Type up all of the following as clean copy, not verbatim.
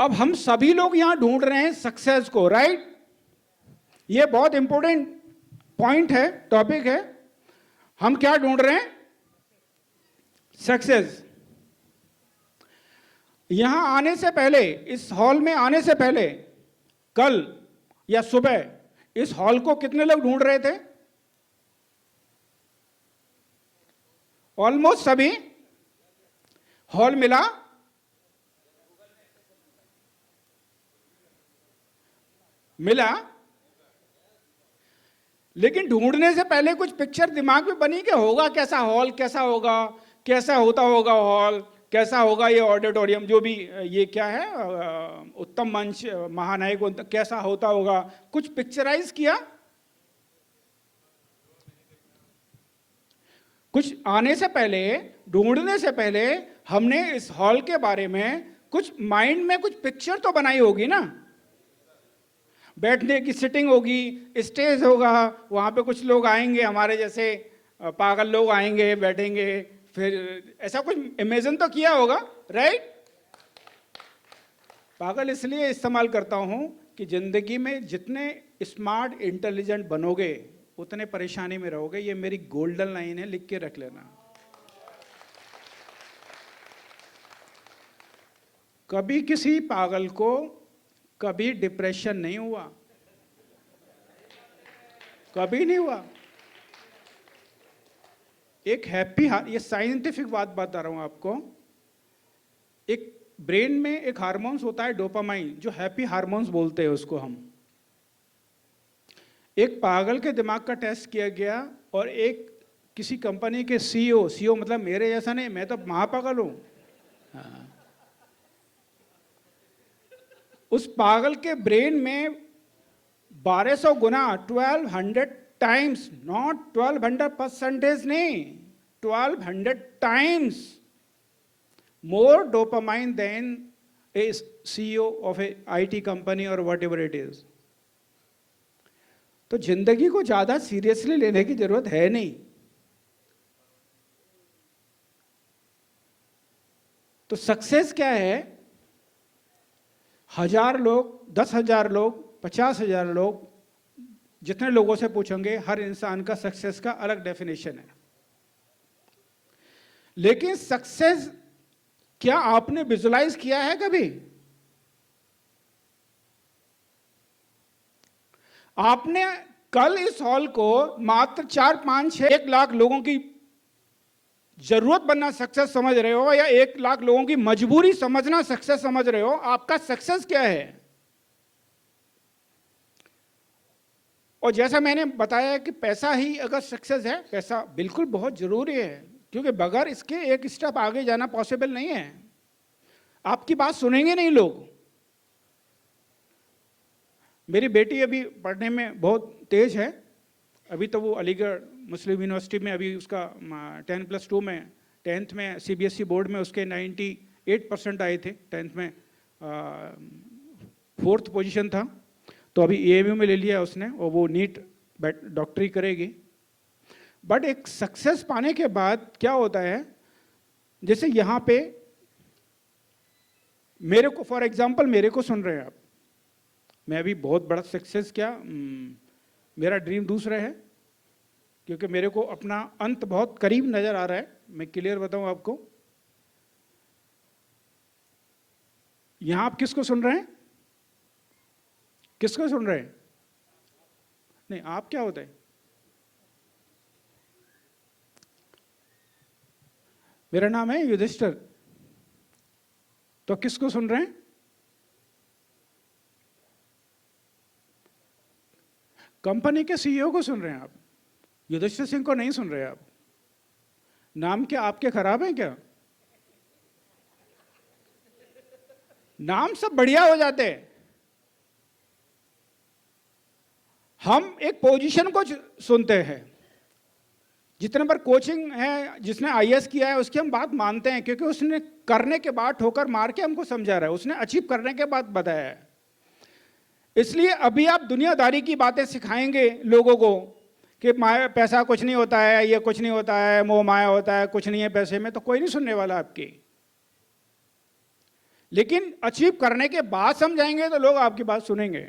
अब हम सभी लोग यहां ढूंढ रहे हैं सक्सेस को, राइट? ये बहुत इंपॉर्टेंट पॉइंट है, टॉपिक है। हम क्या ढूंढ रहे हैं? सक्सेस। यहां आने से पहले, इस हॉल में आने से पहले, कल या सुबह इस हॉल को कितने लोग ढूंढ रहे थे? ऑलमोस्ट सभी। हॉल मिला? मिला। लेकिन ढूंढने से पहले कुछ पिक्चर दिमाग में बनी कि होगा कैसा हॉल, कैसा होगा, कैसा होता होगा हॉल, कैसा होगा ये ऑडिटोरियम, जो भी ये क्या है, उत्तम मंच, महानायक, कैसा होता होगा? कुछ पिक्चराइज किया? कुछ आने से पहले, ढूंढने से पहले हमने इस हॉल के बारे में कुछ माइंड में कुछ पिक्चर तो बनाई होगी ना। बैठने की सिटिंग होगी, स्टेज होगा, वहां पे कुछ लोग आएंगे, हमारे जैसे पागल लोग आएंगे, बैठेंगे, फिर ऐसा कुछ इमेजिन तो किया होगा, राइट? पागल इसलिए इस्तेमाल करता हूं कि जिंदगी में जितने स्मार्ट इंटेलिजेंट बनोगे उतने परेशानी में रहोगे। ये मेरी गोल्डन लाइन है, लिख के रख लेना। कभी किसी पागल को कभी डिप्रेशन नहीं हुआ, कभी नहीं हुआ। एक हैप्पी, ये साइंटिफिक बात बता रहा हूं आपको। एक ब्रेन में एक हार्मोन्स होता है डोपामाइन, जो हैप्पी हार्मोन्स बोलते हैं उसको हम। एक पागल के दिमाग का टेस्ट किया गया और एक किसी कंपनी के सीईओ मतलब मेरे जैसा नहीं, मैं तो महापागल हूं, हाँ। उस पागल के ब्रेन में 1200 गुना, 1200 टाइम्स, नॉट 1200% नहीं, 1200 times more dopamine than a CEO of a IT company or whatever it is. तो जिंदगी को ज्यादा सीरियसली लेने की जरूरत है नहीं। तो सक्सेस क्या है? 1000 लोग, 10,000 लोग, 50,000 लोग, जितने लोगों से पूछेंगे, हर इंसान का सक्सेस का अलग डेफिनेशन है। लेकिन सक्सेस क्या आपने विजुलाइज किया है कभी? आपने कल इस हॉल को मात्र 4, 5, 6, 1 लाख लोगों की जरूरत बनना सक्सेस समझ रहे हो, या 1 लाख लोगों की मजबूरी समझना सक्सेस समझ रहे हो? आपका सक्सेस क्या है? और जैसा मैंने बताया कि पैसा ही अगर सक्सेस है, पैसा बिल्कुल बहुत जरूरी है, क्योंकि बगैर इसके एक स्टेप आगे जाना पॉसिबल नहीं है। आपकी बात सुनेंगे नहीं लोग। मेरी बेटी अभी पढ़ने में बहुत तेज है। अभी तो वो अलीगढ़ मुस्लिम यूनिवर्सिटी में, अभी उसका 10+2 में, 10th में CBSE बोर्ड में उसके 98% आए थे 10th में, 4th पोजीशन था। तो अभी AMU में ले लिया उसने, और वो नीट डॉक्टरी करेगी। बट एक सक्सेस पाने के बाद क्या होता है, जैसे यहाँ पे मेरे को, फॉर एग्जाम्पल मेरे को सुन रहे हैं आप, मैं अभी बहुत बड़ा सक्सेस क्या, मेरा ड्रीम दूसरा है, क्योंकि मेरे को अपना अंत बहुत करीब नजर आ रहा है। मैं क्लियर बताऊं आपको। यहां आप किसको सुन रहे हैं? किसको सुन रहे हैं? नहीं, आप क्या होते हैं? मेरा नाम है युधिष्ठिर। तो किसको सुन रहे हैं? कंपनी के CEO को सुन रहे हैं आप, युधिष्ठिर सिंह को नहीं सुन रहे आप। नाम क्या आपके खराब हैं क्या? नाम सब बढ़िया हो जाते हैं। हम एक पोजीशन को सुनते हैं। जितने पर कोचिंग है, जिसने IAS किया है, उसकी हम बात मानते हैं, क्योंकि उसने करने के बाद ठोकर मार के हमको समझा रहा है, उसने अचीव करने के बाद बताया है। इसलिए अभी आप दुनियादारी की बातें सिखाएंगे लोगों को कि पैसा कुछ नहीं होता है, ये कुछ नहीं होता है, मोह माया होता है, कुछ नहीं है पैसे में, तो कोई नहीं सुनने वाला आपकी। लेकिन अचीव करने के बाद समझाएंगे तो लोग आपकी बात सुनेंगे।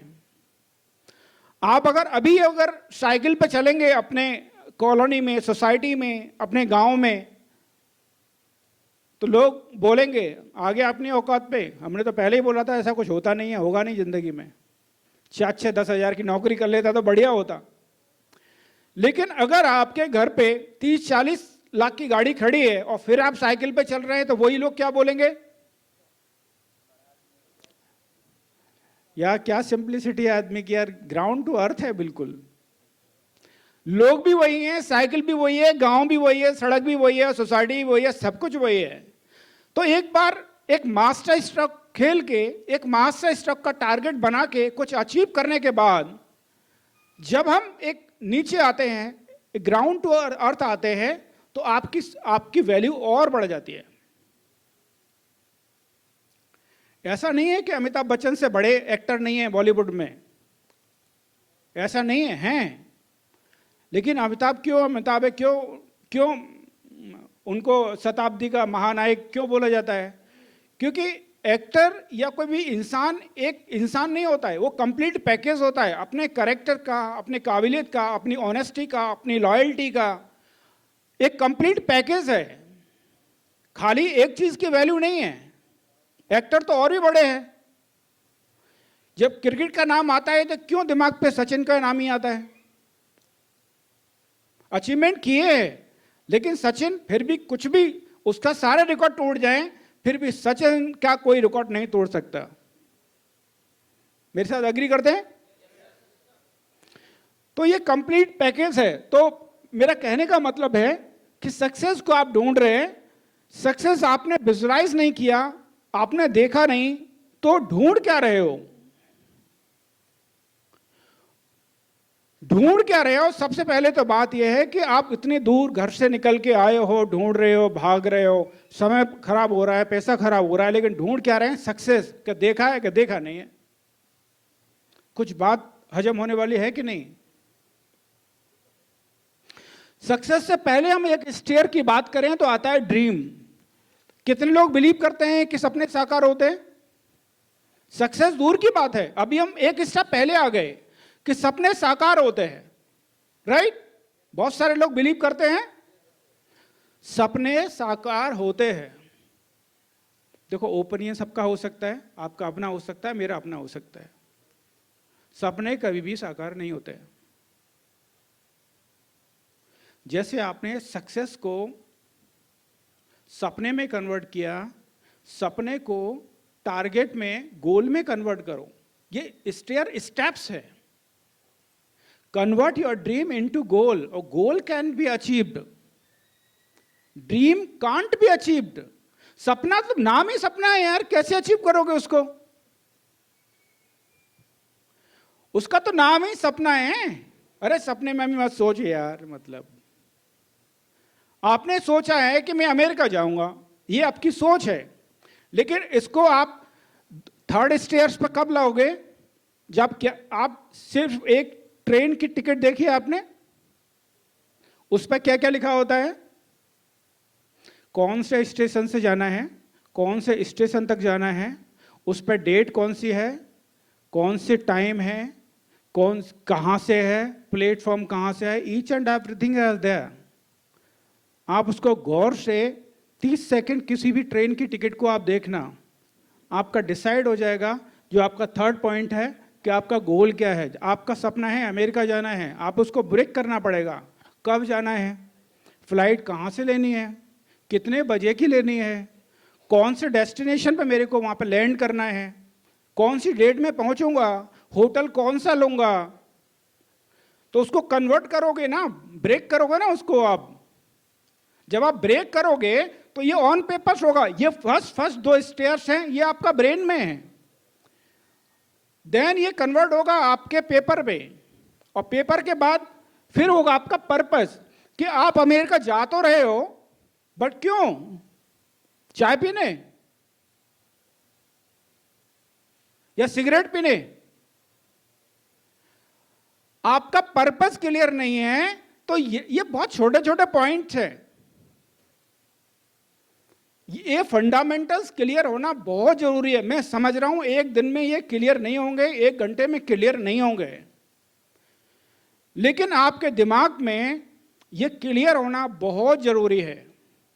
आप अगर साइकिल पे चलेंगे अपने कॉलोनी में, सोसाइटी में, अपने गांव में, तो लोग बोलेंगे आगे अपनी औकात पे, हमने तो पहले ही बोला था ऐसा कुछ होता नहीं है, होगा नहीं जिंदगी में, 4-6, 10,000 की नौकरी कर लेता तो बढ़िया होता। लेकिन अगर आपके घर पे 30-40 लाख की गाड़ी खड़ी है और फिर आप साइकिल पे चल रहे हैं, तो वही लोग क्या बोलेंगे? यार क्या सिंप्लिसिटी है आदमी की, यार ग्राउंड टू अर्थ है बिल्कुल। लोग भी वही हैं, साइकिल भी वही है, गांव भी वही है, सड़क भी वही है, सोसाइटी भी वही है, सब कुछ वही है। तो एक बार एक मास्टर स्ट्रोक खेल के, एक मास्टर स्ट्रोक का टारगेट बना के कुछ अचीव करने के बाद जब हम एक नीचे आते हैं, ग्राउंड टू अर्थ आते हैं, तो आपकी वैल्यू और बढ़ जाती है। ऐसा नहीं है कि अमिताभ बच्चन से बड़े एक्टर नहीं है बॉलीवुड में, ऐसा नहीं है, हैं। लेकिन अमिताभ है, क्यों उनको शताब्दी का महानायक क्यों बोला जाता है? क्योंकि एक्टर या कोई भी इंसान एक इंसान नहीं होता है, वो कंप्लीट पैकेज होता है, अपने कैरेक्टर का, अपने काबिलियत का, अपनी ऑनेस्टी का, अपनी लॉयल्टी का, एक कंप्लीट पैकेज है। खाली एक चीज की वैल्यू नहीं है। एक्टर तो और भी बड़े हैं। जब क्रिकेट का नाम आता है तो क्यों दिमाग पे सचिन का नाम ही आता है? अचीवमेंट किए हैं, लेकिन सचिन फिर भी कुछ भी उसका सारे रिकॉर्ड टूट जाएं, फिर भी सचिन का कोई रिकॉर्ड नहीं तोड़ सकता। मेरे साथ एग्री करते हैं? तो ये कंप्लीट पैकेज है। तो मेरा कहने का मतलब है कि सक्सेस को आप ढूंढ रहे हैं, सक्सेस आपने विजुअलाइज नहीं किया, आपने देखा नहीं, तो ढूंढ क्या रहे हो? ढूंढ क्या रहे हो? सबसे पहले तो बात यह है कि आप इतनी दूर घर से निकल के आए हो, ढूंढ रहे हो, भाग रहे हो, समय खराब हो रहा है, पैसा खराब हो रहा है, लेकिन ढूंढ क्या रहे हैं? सक्सेस। क्या देखा है, क्या देखा नहीं है? कुछ बात हजम होने वाली है कि नहीं? सक्सेस से पहले हम एक स्टेयर की बात करें तो आता है ड्रीम। कितने लोग बिलीव करते हैं कि सपने साकार होते हैं? सक्सेस दूर की बात है, अभी हम एक स्टेप पहले आ गए कि सपने साकार होते हैं, राइट? बहुत सारे लोग बिलीव करते हैं सपने साकार होते हैं। देखो, ओपिनियन सबका हो सकता है, आपका अपना हो सकता है, मेरा अपना हो सकता है। सपने कभी भी साकार नहीं होते। जैसे आपने सक्सेस को सपने में कन्वर्ट किया, सपने को टारगेट में, गोल में कन्वर्ट करो। ये स्टेप्स है। Convert your dream into goal, और goal can be achieved, dream can't be achieved. सपना तो नाम ही सपना है यार, कैसे अचीव करोगे उसको? उसका तो नाम ही सपना है। अरे सपने में भी मत सोचिए यार, मतलब आपने सोचा है कि मैं अमेरिका जाऊंगा, ये आपकी सोच है, लेकिन इसको आप थर्ड स्टेयर्स पर कब लाओगे? जब क्या आप सिर्फ एक ट्रेन की टिकट देखी है आपने? उस पर क्या क्या लिखा होता है? कौन से स्टेशन से जाना है, कौन से स्टेशन तक जाना है, उस पर डेट कौन सी है, कौन से टाइम है, कौन कहाँ से है, प्लेटफॉर्म कहाँ से है, each and everything is there. आप उसको गौर से 30 सेकंड किसी भी ट्रेन की टिकट को आप देखना, आपका डिसाइड हो जाएगा। जो आपका थर्ड पॉइंट है कि आपका गोल क्या है। आपका सपना है अमेरिका जाना है, आप उसको ब्रेक करना पड़ेगा। कब जाना है, फ्लाइट कहाँ से लेनी है, कितने बजे की लेनी है, कौन से डेस्टिनेशन पे मेरे को वहाँ पे लैंड करना है, कौन सी डेट में पहुँचूंगा, होटल कौन सा लूँगा। तो उसको कन्वर्ट करोगे ना, ब्रेक करोगे ना उसको आप। जब आप ब्रेक करोगे तो ये ऑन पेपर्स होगा। ये फर्स्ट 2 स्टेयर्स हैं, ये आपका ब्रेन में है। देन ये कन्वर्ट होगा आपके पेपर पे, और पेपर के बाद फिर होगा आपका पर्पस कि आप अमेरिका जा तो रहे हो, बट क्यों? चाय पीने या सिगरेट पीने? आपका पर्पस क्लियर नहीं है। तो ये बहुत छोटे छोटे पॉइंट्स हैं। ये फंडामेंटल्स क्लियर होना बहुत जरूरी है। मैं समझ रहा हूं एक दिन में ये क्लियर नहीं होंगे, एक घंटे में क्लियर नहीं होंगे, लेकिन आपके दिमाग में ये क्लियर होना बहुत जरूरी है।